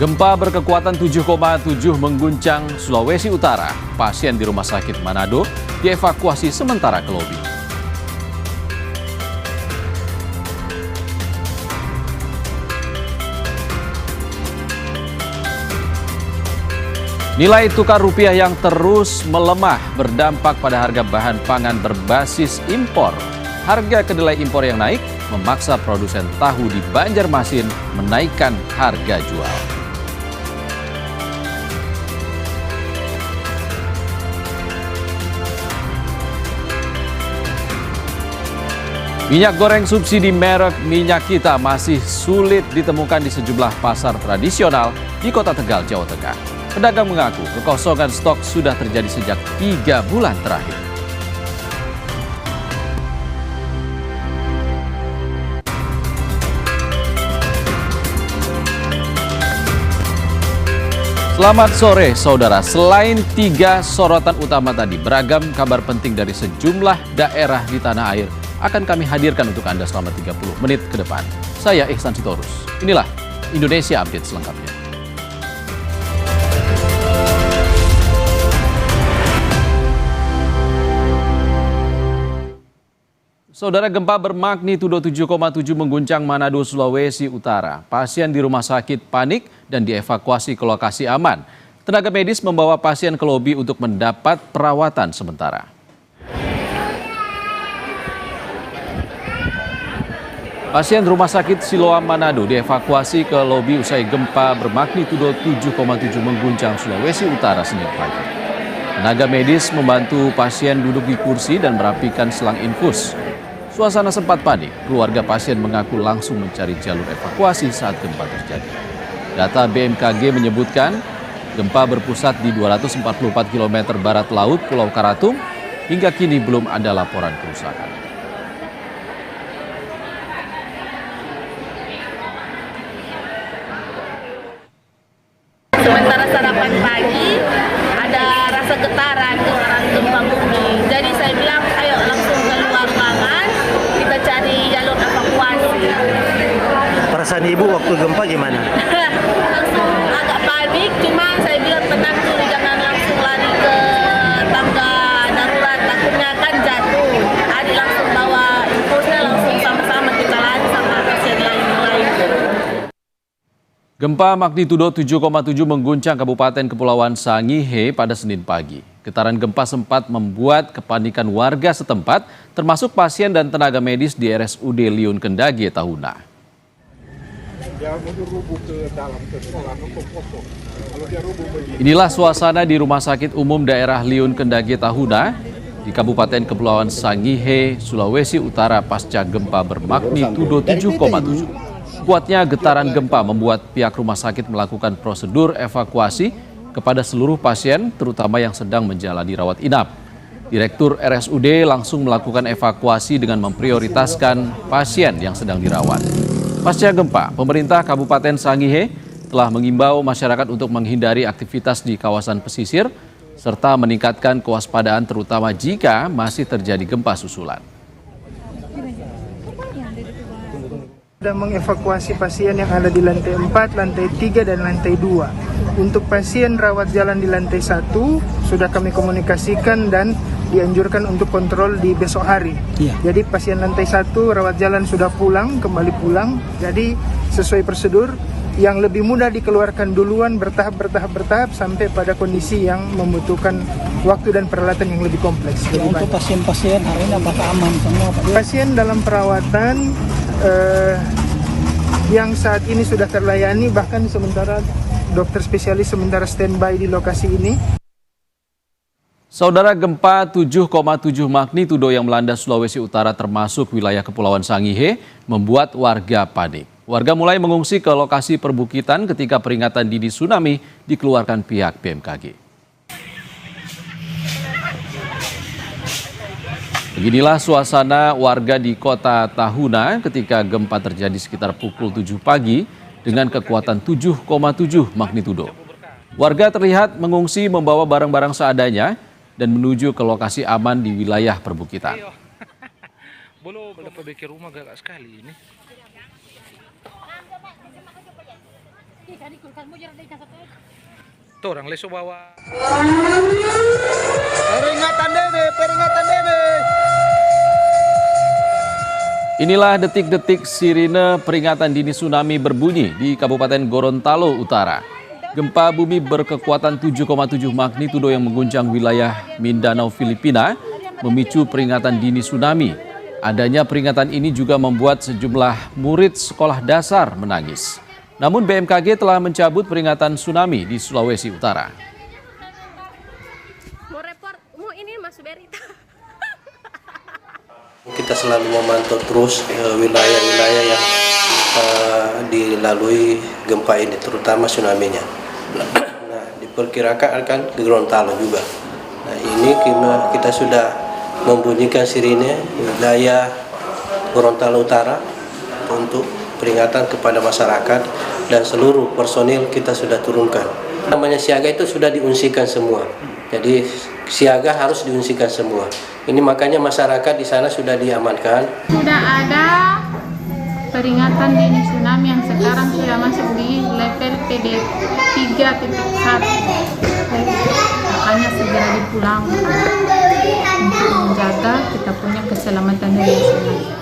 Gempa berkekuatan 7,7 mengguncang Sulawesi Utara. Pasien di Rumah Sakit Manado dievakuasi sementara ke lobi. Nilai tukar rupiah yang terus melemah berdampak pada harga bahan pangan berbasis impor. Harga kedelai impor yang naik memaksa produsen tahu di Banjarmasin menaikkan harga jual. Minyak goreng subsidi merek Minyak Kita masih sulit ditemukan di sejumlah pasar tradisional di Kota Tegal, Jawa Tengah. Pedagang mengaku kekosongan stok sudah terjadi sejak 3 bulan terakhir. Selamat sore, saudara. Selain 3 sorotan utama tadi, beragam kabar penting dari sejumlah daerah di tanah air akan kami hadirkan untuk Anda selama 30 menit ke depan. Saya Ihsan Sitorus. Inilah Indonesia Update selengkapnya. Saudara, gempa bermagnitudo 7,7 mengguncang Manado, Sulawesi Utara. Pasien di rumah sakit panik dan dievakuasi ke lokasi aman. Tenaga medis membawa pasien ke lobi untuk mendapat perawatan sementara. Pasien Rumah Sakit Siloam Manado dievakuasi ke lobi usai gempa bermagnitudo 7,7 mengguncang Sulawesi Utara Senin pagi. Tenaga medis membantu pasien duduk di kursi dan merapikan selang infus. Suasana sempat panik, keluarga pasien mengaku langsung mencari jalur evakuasi saat gempa terjadi. Data BMKG menyebutkan gempa berpusat di 244 km barat laut Pulau Karatum. Hingga kini belum ada laporan kerusakan. Sementara sarapan pagi ada rasa getaran gempa bumi. Jadi saya bilang ayo langsung keluar ruangan, kita cari jalur evakuasi. Perasaan ibu waktu gempa gimana? Langsung agak panik, cuma saya bilang tenang dulu, jangan langsung lari ke tangga darurat, takutnya kan jatuh. Adik langsung bawa infusnya, langsung sama-sama kita lari sama pasien lain-lain. Gempa magnitudo 7,7 mengguncang Kabupaten Kepulauan Sangihe pada Senin pagi. Getaran gempa sempat membuat kepanikan warga setempat, termasuk pasien dan tenaga medis di RSUD Liun Kendage Tahuna. Inilah suasana di Rumah Sakit Umum Daerah Liun Kendage Tahuna di Kabupaten Kepulauan Sangihe, Sulawesi Utara pasca gempa bermagnitudo 7,7. Kuatnya getaran gempa membuat pihak rumah sakit melakukan prosedur evakuasi kepada seluruh pasien, terutama yang sedang menjalani rawat inap. Direktur RSUD langsung melakukan evakuasi dengan memprioritaskan pasien yang sedang dirawat. Pasca gempa, pemerintah Kabupaten Sangihe telah mengimbau masyarakat untuk menghindari aktivitas di kawasan pesisir, serta meningkatkan kewaspadaan terutama jika masih terjadi gempa susulan. Sudah mengevakuasi pasien yang ada di lantai 4, lantai 3, dan lantai 2. Untuk pasien rawat jalan di lantai 1, sudah kami komunikasikan dan dianjurkan untuk kontrol di besok hari. Jadi pasien lantai 1 rawat jalan sudah kembali pulang. Jadi sesuai prosedur, yang lebih mudah dikeluarkan duluan bertahap sampai pada kondisi yang membutuhkan waktu dan peralatan yang lebih kompleks. Untuk pasien-pasien hari ini apakah aman semua, Pak? Pasien dalam perawatan yang saat ini sudah terlayani, bahkan sementara dokter spesialis sementara standby di lokasi ini. Saudara, gempa 7,7 magnitudo yang melanda Sulawesi Utara termasuk wilayah Kepulauan Sangihe membuat warga panik. Warga mulai mengungsi ke lokasi perbukitan ketika peringatan dini tsunami dikeluarkan pihak BMKG. Beginilah suasana warga di Kota Tahuna ketika gempa terjadi sekitar pukul 7 pagi dengan kekuatan 7,7 magnitudo. Warga terlihat mengungsi membawa barang-barang seadanya dan menuju ke lokasi aman di wilayah perbukitan. Belum perbaiki rumah gak sekali ini. Tuh orang leso bawa. Peringatan debe. Inilah detik-detik sirine peringatan dini tsunami berbunyi di Kabupaten Gorontalo Utara. Gempa bumi berkekuatan 7,7 magnitudo yang mengguncang wilayah Mindanao, Filipina, memicu peringatan dini tsunami. Adanya peringatan ini juga membuat sejumlah murid sekolah dasar menangis. Namun BMKG telah mencabut peringatan tsunami di Sulawesi Utara. Mau report, mau ini Mas Berita. Kita selalu memantau terus wilayah-wilayah yang dilalui gempa ini, terutama tsunami-nya. Nah, diperkirakan akan ke Gorontalo juga. Nah, ini kita sudah membunyikan sirine wilayah Gorontalo Utara untuk peringatan kepada masyarakat dan seluruh personil kita sudah turunkan. Namanya siaga itu sudah diungsikan semua. Jadi siaga harus diungsikan semua. Ini makanya masyarakat di sana sudah diamankan. Sudah ada peringatan dini tsunami yang sekarang sudah masuk di level PD 3.1. Makanya segera dipulangkan untuk menjaga kita punya keselamatan dini tsunami.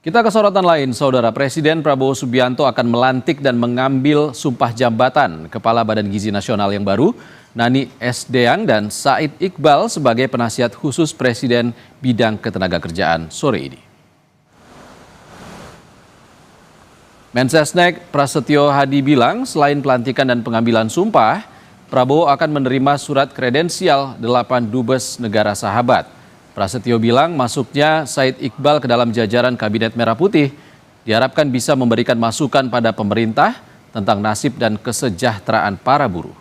Kita ke sorotan lain, Saudara. Presiden Prabowo Subianto akan melantik dan mengambil sumpah jabatan Kepala Badan Gizi Nasional yang baru, Nani S. Deang dan Said Iqbal sebagai penasihat khusus Presiden bidang ketenagakerjaan sore ini. Mensesnek Prasetyo Hadi bilang selain pelantikan dan pengambilan sumpah, Prabowo akan menerima surat kredensial 8 dubes negara sahabat. Prasetyo bilang masuknya Said Iqbal ke dalam jajaran Kabinet Merah Putih diharapkan bisa memberikan masukan pada pemerintah tentang nasib dan kesejahteraan para buruh.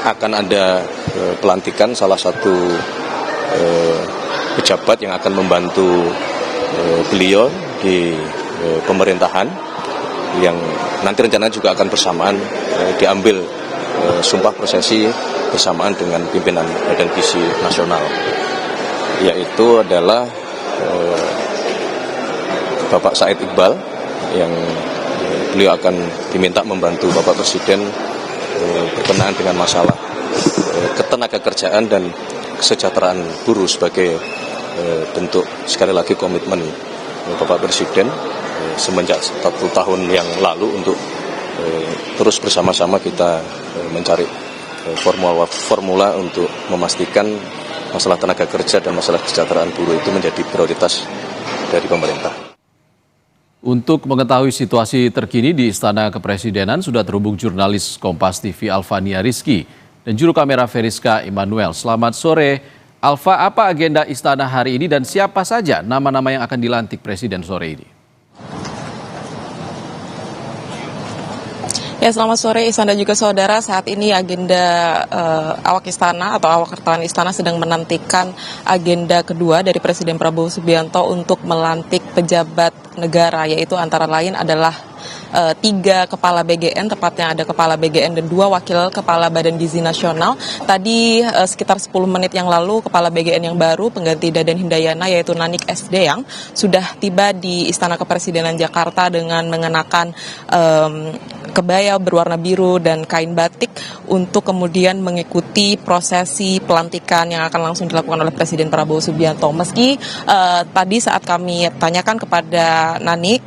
Akan ada pelantikan salah satu pejabat yang akan membantu beliau di pemerintahan yang nanti rencananya juga akan bersamaan diambil sumpah prosesi bersamaan dengan pimpinan Badan Gizi Nasional, yaitu adalah Bapak Said Iqbal yang beliau akan diminta membantu Bapak Presiden berkenaan dengan masalah ketenagakerjaan dan kesejahteraan buruh sebagai bentuk sekali lagi komitmen Bapak Presiden semenjak 1 tahun yang lalu untuk terus bersama-sama kita mencari formula untuk memastikan masalah tenaga kerja dan masalah kesejahteraan buruh itu menjadi prioritas dari pemerintah. Untuk mengetahui situasi terkini di Istana Kepresidenan sudah terhubung jurnalis Kompas TV Alfania Rizky dan juru kamera Veriska Immanuel. Selamat sore, Alfa. Apa agenda Istana hari ini dan siapa saja nama-nama yang akan dilantik Presiden sore ini? Ya, selamat sore Ihsan dan juga saudara. Saat ini agenda awak istana atau awak wartawan istana sedang menantikan agenda kedua dari Presiden Prabowo Subianto untuk melantik pejabat negara, yaitu antara lain adalah 3 kepala BGN, tepatnya ada kepala BGN dan 2 wakil kepala Badan Gizi Nasional. Tadi sekitar 10 menit yang lalu kepala BGN yang baru pengganti Dadan Hindayana yaitu Nanik S. Deang sudah tiba di Istana Kepresidenan Jakarta dengan mengenakan kebaya berwarna biru dan kain batik untuk kemudian mengikuti prosesi pelantikan yang akan langsung dilakukan oleh Presiden Prabowo Subianto. Meski tadi saat kami tanyakan kepada Nanik,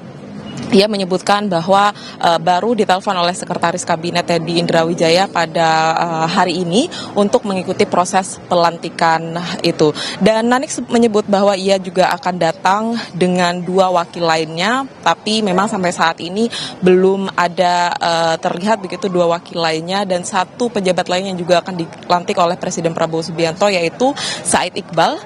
dia menyebutkan bahwa baru ditelepon oleh Sekretaris Kabinet Teddy Indrawijaya pada hari ini untuk mengikuti proses pelantikan itu. Dan Nanik menyebut bahwa ia juga akan datang dengan 2 wakil lainnya, tapi memang sampai saat ini belum ada terlihat begitu 2 wakil lainnya, dan 1 pejabat lain yang juga akan dilantik oleh Presiden Prabowo Subianto yaitu Said Iqbal,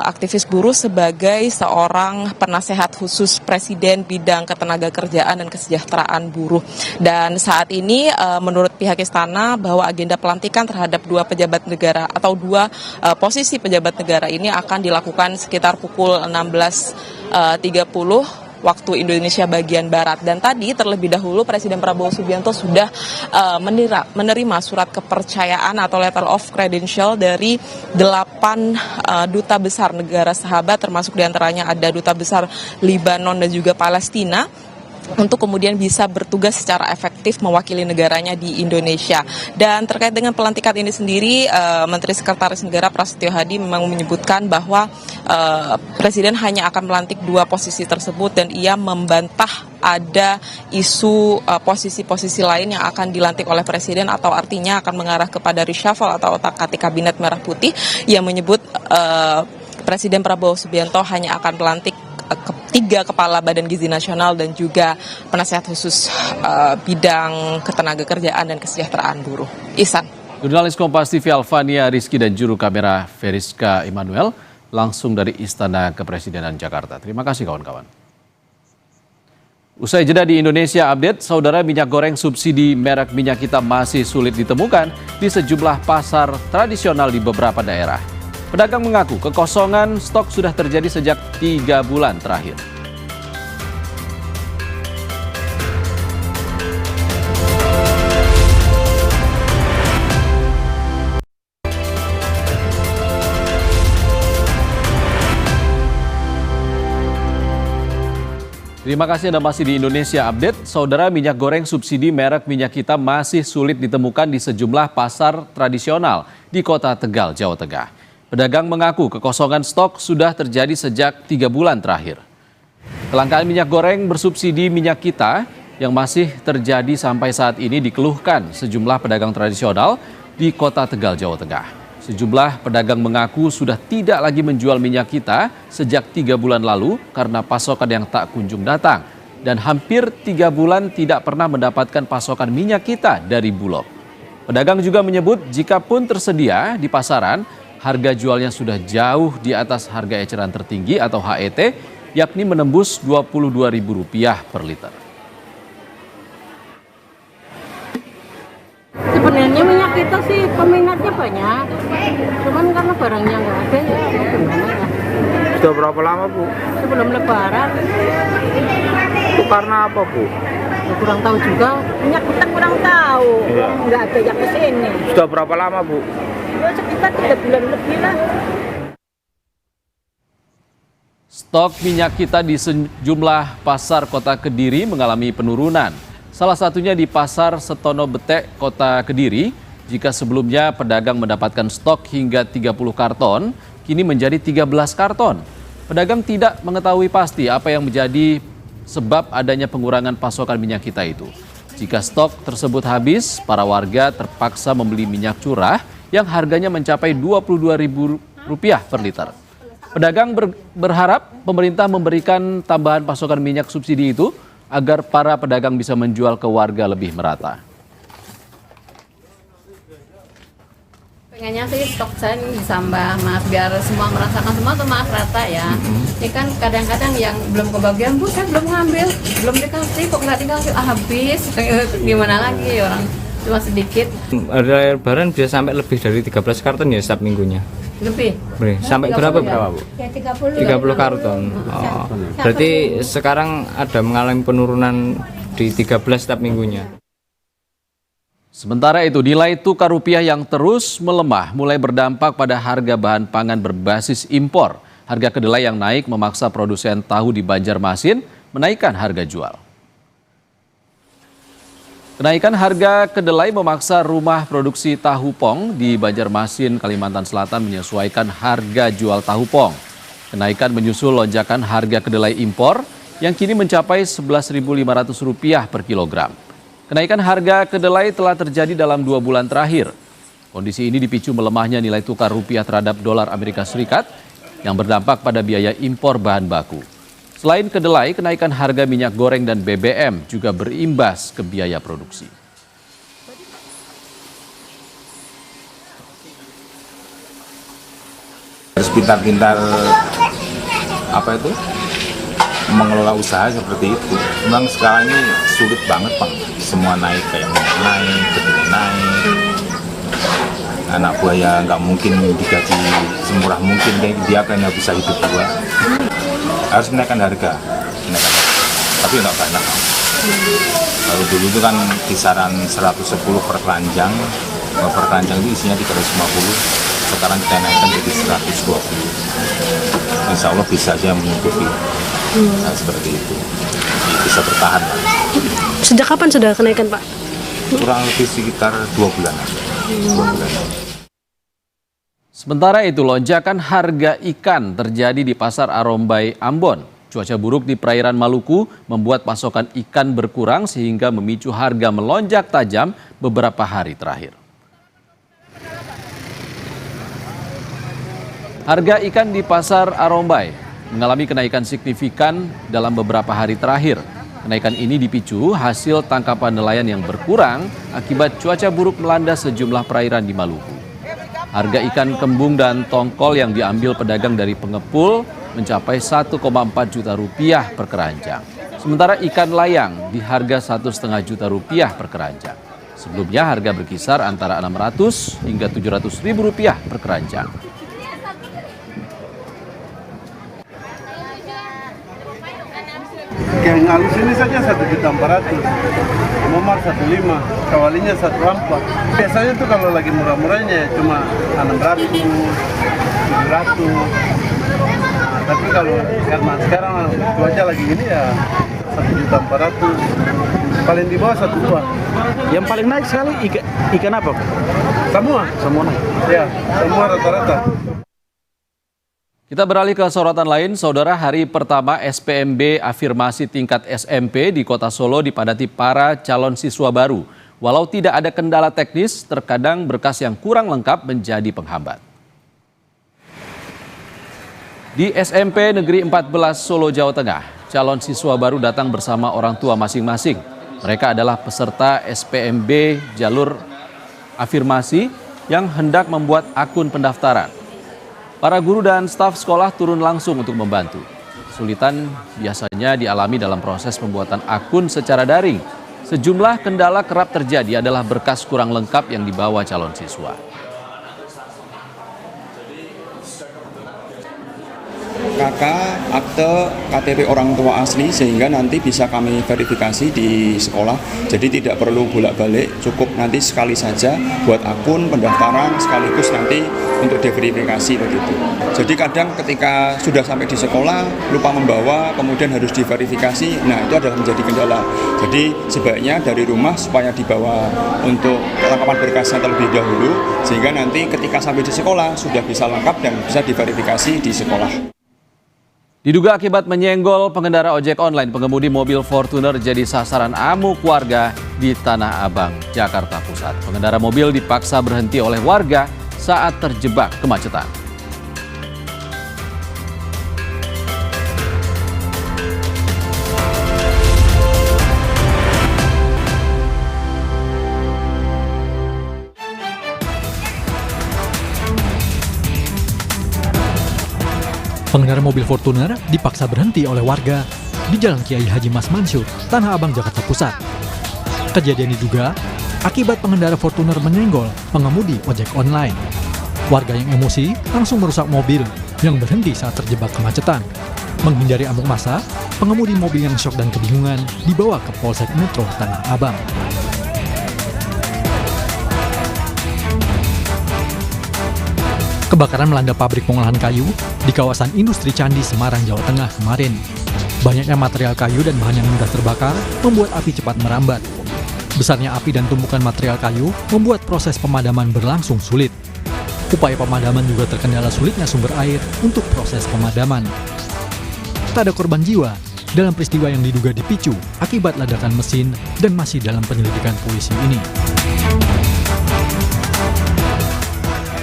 aktivis buruh sebagai seorang penasehat khusus Presiden bidang ketenaga kerjaan dan kesejahteraan buruh. Dan saat ini menurut pihak istana bahwa agenda pelantikan terhadap 2 pejabat negara atau 2 posisi pejabat negara ini akan dilakukan sekitar pukul 16.30 waktu Indonesia bagian Barat. Dan tadi terlebih dahulu Presiden Prabowo Subianto sudah menerima surat kepercayaan atau letter of credential dari 8 duta besar negara sahabat, termasuk diantaranya ada duta besar Libanon dan juga Palestina, untuk kemudian bisa bertugas secara efektif mewakili negaranya di Indonesia. Dan terkait dengan pelantikan ini sendiri, Menteri Sekretaris Negara Prasetyo Hadi memang menyebutkan bahwa Presiden hanya akan melantik 2 posisi tersebut, dan ia membantah ada isu posisi-posisi lain yang akan dilantik oleh Presiden, atau artinya akan mengarah kepada reshuffle atau otak-atik Kabinet Merah Putih. Ia menyebut Presiden Prabowo Subianto hanya akan melantik 3 kepala Badan Gizi Nasional dan juga penasihat khusus bidang ketenagakerjaan dan kesejahteraan buruh. Ihsan. Jurnalis Kompas TV Alvania Rizky dan juru kamera Veriska Immanuel langsung dari Istana Kepresidenan Jakarta. Terima kasih kawan-kawan. Usai jeda di Indonesia Update, saudara, minyak goreng subsidi merek minyak kita masih sulit ditemukan di sejumlah pasar tradisional di beberapa daerah. Pedagang mengaku kekosongan stok sudah terjadi sejak 3 bulan terakhir. Terima kasih Anda masih di Indonesia Update. Saudara, minyak goreng subsidi merek minyak kita masih sulit ditemukan di sejumlah pasar tradisional di Kota Tegal, Jawa Tengah. Pedagang mengaku kekosongan stok sudah terjadi sejak 3 bulan terakhir. Kelangkaan minyak goreng bersubsidi minyak kita yang masih terjadi sampai saat ini dikeluhkan sejumlah pedagang tradisional di Kota Tegal, Jawa Tengah. Sejumlah pedagang mengaku sudah tidak lagi menjual minyak kita sejak 3 bulan lalu karena pasokan yang tak kunjung datang. Dan hampir 3 bulan tidak pernah mendapatkan pasokan minyak kita dari Bulog. Pedagang juga menyebut jika pun tersedia di pasaran, harga jualnya sudah jauh di atas harga eceran tertinggi atau HET, yakni menembus Rp22.000 per liter. Sebenarnya minyak kita sih peminatnya banyak, cuman karena barangnya nggak ada ya gimana ya. Sudah berapa lama, Bu? Sebelum Lebaran. Itu karena apa, Bu? Ya, kurang tahu juga. Minyak kita kurang tahu, nggak ada yang kesini. Sudah berapa lama, Bu? Ya sekitar 3 bulan lebih lah. Stok minyak kita di sejumlah pasar Kota Kediri mengalami penurunan. Salah satunya di Pasar Setono Betek, Kota Kediri. Jika sebelumnya pedagang mendapatkan stok hingga 30 karton, kini menjadi 13 karton. Pedagang tidak mengetahui pasti apa yang menjadi sebab adanya pengurangan pasokan minyak kita itu. Jika stok tersebut habis, para warga terpaksa membeli minyak curah yang harganya mencapai Rp22.000 per liter. Pedagang berharap pemerintah memberikan tambahan pasokan minyak subsidi itu agar para pedagang bisa menjual ke warga lebih merata. Pengennya sih stok saya ini ditambah, Mas, biar semua merasakan semua tuh, Mas, rata ya. Ini kan kadang-kadang yang belum kebagian, Bu, saya belum ngambil, belum dikasih, kok nggak dikasih, habis. Gimana lagi, orang cuma sedikit. Ada Lebaran bisa sampai lebih dari 13 karton ya setiap minggunya? Lebih. Sampai berapa, Bu? Ya 30 karton. Oh. Berarti sekarang ada mengalami penurunan di 13 setiap minggunya. Sementara itu, nilai tukar rupiah yang terus melemah mulai berdampak pada harga bahan pangan berbasis impor. Harga kedelai yang naik memaksa produsen tahu di Banjarmasin menaikkan harga jual. Kenaikan harga kedelai memaksa rumah produksi tahu pong di Banjarmasin, Kalimantan Selatan menyesuaikan harga jual tahu pong. Kenaikan menyusul lonjakan harga kedelai impor yang kini mencapai Rp11.500 per kilogram. Kenaikan harga kedelai telah terjadi dalam 2 bulan terakhir. Kondisi ini dipicu melemahnya nilai tukar rupiah terhadap dolar Amerika Serikat yang berdampak pada biaya impor bahan baku. Selain kedelai, kenaikan harga minyak goreng dan BBM juga berimbas ke biaya produksi. Harus pintar-pintar mengelola usaha seperti itu. Memang sekarang ini sulit banget, Pak. Semua naik, kayak minyak naik, kedelai naik. Anak buah ya nggak mungkin digaji semurah mungkin, dia kan nggak bisa hidup juga. Harus menaikkan harga. tapi nggak banyak. Kalau dulu itu kan kisaran 110 per keranjang itu isinya 350, sekarang kita naikkan jadi 120. Insya Allah bisa aja menyukupi seperti itu, bisa bertahan. Sejak kapan sudah kenaikan, Pak? Kurang lebih sekitar 2 bulan. Sementara itu, lonjakan harga ikan terjadi di Pasar Arombai, Ambon. Cuaca buruk di perairan Maluku membuat pasokan ikan berkurang sehingga memicu harga melonjak tajam beberapa hari terakhir. Harga ikan di Pasar Arombai mengalami kenaikan signifikan dalam beberapa hari terakhir. Kenaikan ini dipicu hasil tangkapan nelayan yang berkurang akibat cuaca buruk melanda sejumlah perairan di Maluku. Harga ikan kembung dan tongkol yang diambil pedagang dari pengepul mencapai 1,4 juta rupiah per keranjang. Sementara ikan layang di harga 1,5 juta rupiah per keranjang. Sebelumnya harga berkisar antara 600 hingga 700 ribu rupiah per keranjang. Yang halus ini saja 1.400.000, Momar 1.500, kawalinya 1.400.000. Biasanya tuh kalau lagi murah-murahnya cuma 600, 700. Tapi kalau karena sekarang cuaca lagi ini ya 1.400.000, paling di bawah 1.200.000. Yang paling naik sekali ikan apa? Semua naik. Ya, semua rata-rata. Kita beralih ke sorotan lain, Saudara. Hari pertama SPMB afirmasi tingkat SMP di Kota Solo dipadati para calon siswa baru. Walau tidak ada kendala teknis, terkadang berkas yang kurang lengkap menjadi penghambat. Di SMP Negeri 14 Solo, Jawa Tengah, calon siswa baru datang bersama orang tua masing-masing. Mereka adalah peserta SPMB jalur afirmasi yang hendak membuat akun pendaftaran. Para guru dan staf sekolah turun langsung untuk membantu. Kesulitan biasanya dialami dalam proses pembuatan akun secara daring. Sejumlah kendala kerap terjadi adalah berkas kurang lengkap yang dibawa calon siswa. KK, akte, KTP orang tua asli, sehingga nanti bisa kami verifikasi di sekolah. Jadi tidak perlu bolak-balik, cukup nanti sekali saja buat akun pendaftaran sekaligus nanti untuk diverifikasi begitu. Jadi kadang ketika sudah sampai di sekolah lupa membawa, kemudian harus diverifikasi, nah itu adalah menjadi kendala. Jadi sebaiknya dari rumah supaya dibawa untuk kelengkapan berkasnya terlebih dahulu, sehingga nanti ketika sampai di sekolah sudah bisa lengkap dan bisa diverifikasi di sekolah. Diduga akibat menyenggol pengendara ojek online, pengemudi mobil Fortuner jadi sasaran amuk warga di Tanah Abang, Jakarta Pusat. Pengendara mobil dipaksa berhenti oleh warga saat terjebak kemacetan. Pengendara mobil Fortuner dipaksa berhenti oleh warga di Jalan Kiai Haji Mas Mansur, Tanah Abang, Jakarta Pusat. Kejadian diduga akibat pengendara Fortuner menyenggol pengemudi ojek online. Warga yang emosi langsung merusak mobil yang berhenti saat terjebak kemacetan. Menghindari amuk massa, pengemudi mobil yang syok dan kebingungan dibawa ke Polsek Metro Tanah Abang. Kebakaran melanda pabrik pengolahan kayu di kawasan industri Candi, Semarang, Jawa Tengah kemarin. Banyaknya material kayu dan bahan yang mudah terbakar membuat api cepat merambat. Besarnya api dan tumpukan material kayu membuat proses pemadaman berlangsung sulit. Upaya pemadaman juga terkendala sulitnya sumber air untuk proses pemadaman. Tak ada korban jiwa dalam peristiwa yang diduga dipicu akibat ledakan mesin dan masih dalam penyelidikan polisi ini.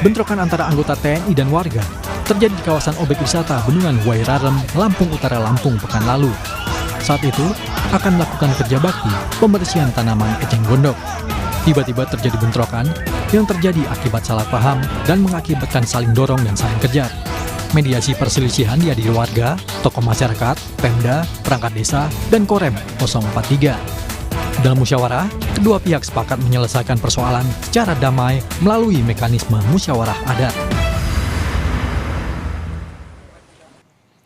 Bentrokan antara anggota TNI dan warga terjadi di kawasan objek wisata Bendungan Wairarem, Lampung Utara, Lampung pekan lalu. Saat itu akan melakukan kerja bakti pembersihan tanaman eceng gondok. Tiba-tiba terjadi bentrokan yang terjadi akibat salah paham dan mengakibatkan saling dorong dan saling kejar. Mediasi perselisihan dihadiri warga, tokoh masyarakat, Pemda, perangkat desa, dan Korem 043. Dalam musyawarah, kedua pihak sepakat menyelesaikan persoalan secara damai melalui mekanisme musyawarah adat.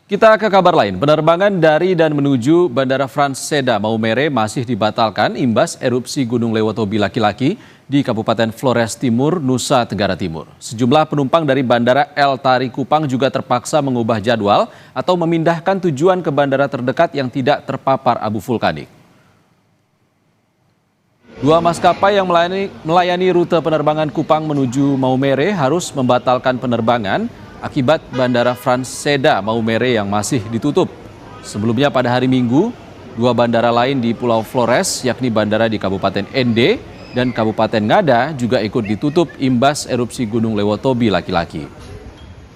Kita ke kabar lain, penerbangan dari dan menuju Bandara Frans Seda Maumere masih dibatalkan imbas erupsi Gunung Lewotobi laki-laki di Kabupaten Flores Timur, Nusa Tenggara Timur. Sejumlah penumpang dari Bandara El Tari Kupang juga terpaksa mengubah jadwal atau memindahkan tujuan ke bandara terdekat yang tidak terpapar abu vulkanik. Dua maskapai yang melayani rute penerbangan Kupang menuju Maumere harus membatalkan penerbangan akibat Bandara Frans Seda Maumere yang masih ditutup. Sebelumnya pada hari Minggu, dua bandara lain di Pulau Flores, yakni bandara di Kabupaten Ende dan Kabupaten Ngada juga ikut ditutup imbas erupsi Gunung Lewotobi laki-laki.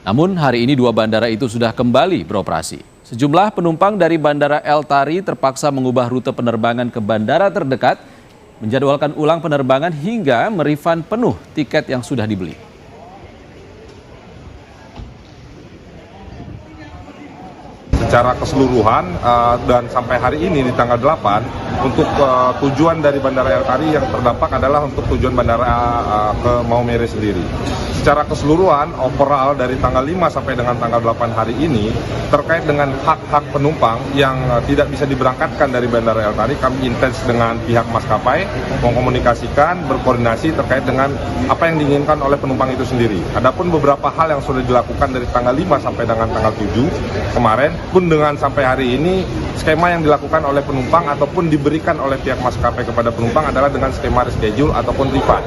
Namun hari ini dua bandara itu sudah kembali beroperasi. Sejumlah penumpang dari Bandara El Tari terpaksa mengubah rute penerbangan ke bandara terdekat, menjadwalkan ulang penerbangan hingga merefund penuh tiket yang sudah dibeli. Secara keseluruhan dan sampai hari ini di tanggal 8 untuk tujuan dari Bandara El Tari yang terdampak adalah untuk tujuan bandara ke Maumere sendiri. Secara keseluruhan overall dari tanggal 5 sampai dengan tanggal 8 hari ini terkait dengan hak-hak penumpang yang tidak bisa diberangkatkan dari Bandara El Tari, kami intens dengan pihak maskapai mengkomunikasikan, berkoordinasi terkait dengan apa yang diinginkan oleh penumpang itu sendiri. Adapun beberapa hal yang sudah dilakukan dari tanggal 5 sampai dengan tanggal 7 kemarin pun dengan sampai hari ini skema yang dilakukan oleh penumpang ataupun diberikan oleh pihak maskapai kepada penumpang adalah dengan skema reschedule ataupun refund.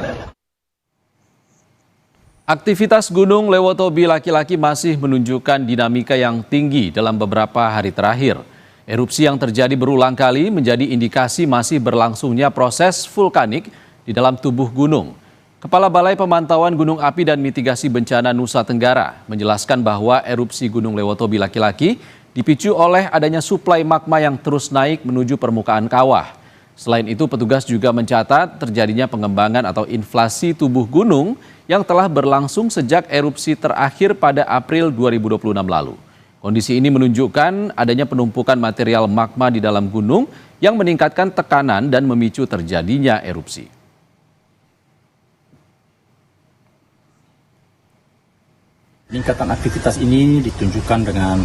Aktivitas Gunung Lewotobi laki-laki masih menunjukkan dinamika yang tinggi dalam beberapa hari terakhir. Erupsi yang terjadi berulang kali menjadi indikasi masih berlangsungnya proses vulkanik di dalam tubuh gunung. Kepala Balai Pemantauan Gunung Api dan Mitigasi Bencana Nusa Tenggara menjelaskan bahwa erupsi Gunung Lewotobi laki-laki dipicu oleh adanya suplai magma yang terus naik menuju permukaan kawah. Selain itu, petugas juga mencatat terjadinya pengembangan atau inflasi tubuh gunung yang telah berlangsung sejak erupsi terakhir pada April 2026 lalu. Kondisi ini menunjukkan adanya penumpukan material magma di dalam gunung yang meningkatkan tekanan dan memicu terjadinya erupsi. Peningkatan aktivitas ini ditunjukkan dengan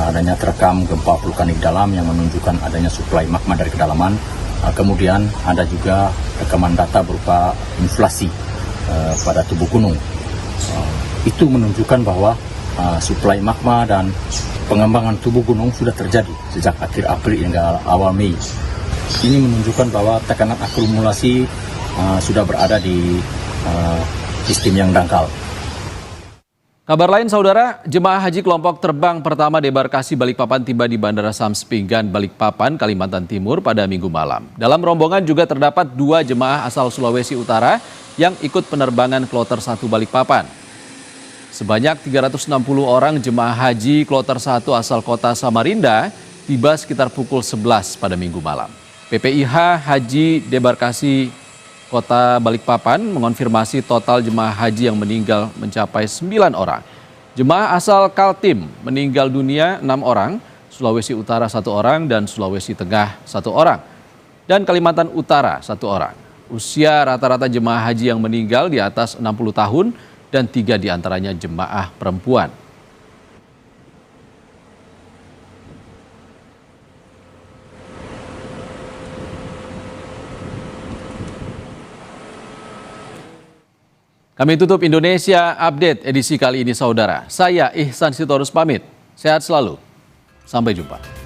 adanya terekam gempa vulkanik dalam yang menunjukkan adanya suplai magma dari kedalaman. Kemudian ada juga rekaman data berupa inflasi pada tubuh gunung. Itu menunjukkan bahwa suplai magma dan pengembangan tubuh gunung sudah terjadi sejak akhir April hingga awal Mei. Ini menunjukkan bahwa tekanan akumulasi sudah berada di sistem yang dangkal. Kabar lain, saudara, jemaah haji kelompok terbang pertama debarkasi Balikpapan tiba di Bandara Sams Pinggan, Balikpapan, Kalimantan Timur pada Minggu malam. Dalam rombongan juga terdapat 2 jemaah asal Sulawesi Utara yang ikut penerbangan Kloter 1 Balikpapan. Sebanyak 360 orang jemaah haji Kloter 1 asal kota Samarinda tiba sekitar pukul 11 pada Minggu malam. PPIH Haji Debarkasi Kota Balikpapan mengonfirmasi total jemaah haji yang meninggal mencapai 9 orang. Jemaah asal Kaltim meninggal dunia 6 orang, Sulawesi Utara 1 orang, dan Sulawesi Tengah 1 orang. Dan Kalimantan Utara 1 orang. Usia rata-rata jemaah haji yang meninggal di atas 60 tahun dan 3 diantaranya jemaah perempuan. Kami tutup Indonesia Update edisi kali ini, saudara. Saya Ihsan Sitorus pamit. Sehat selalu. Sampai jumpa.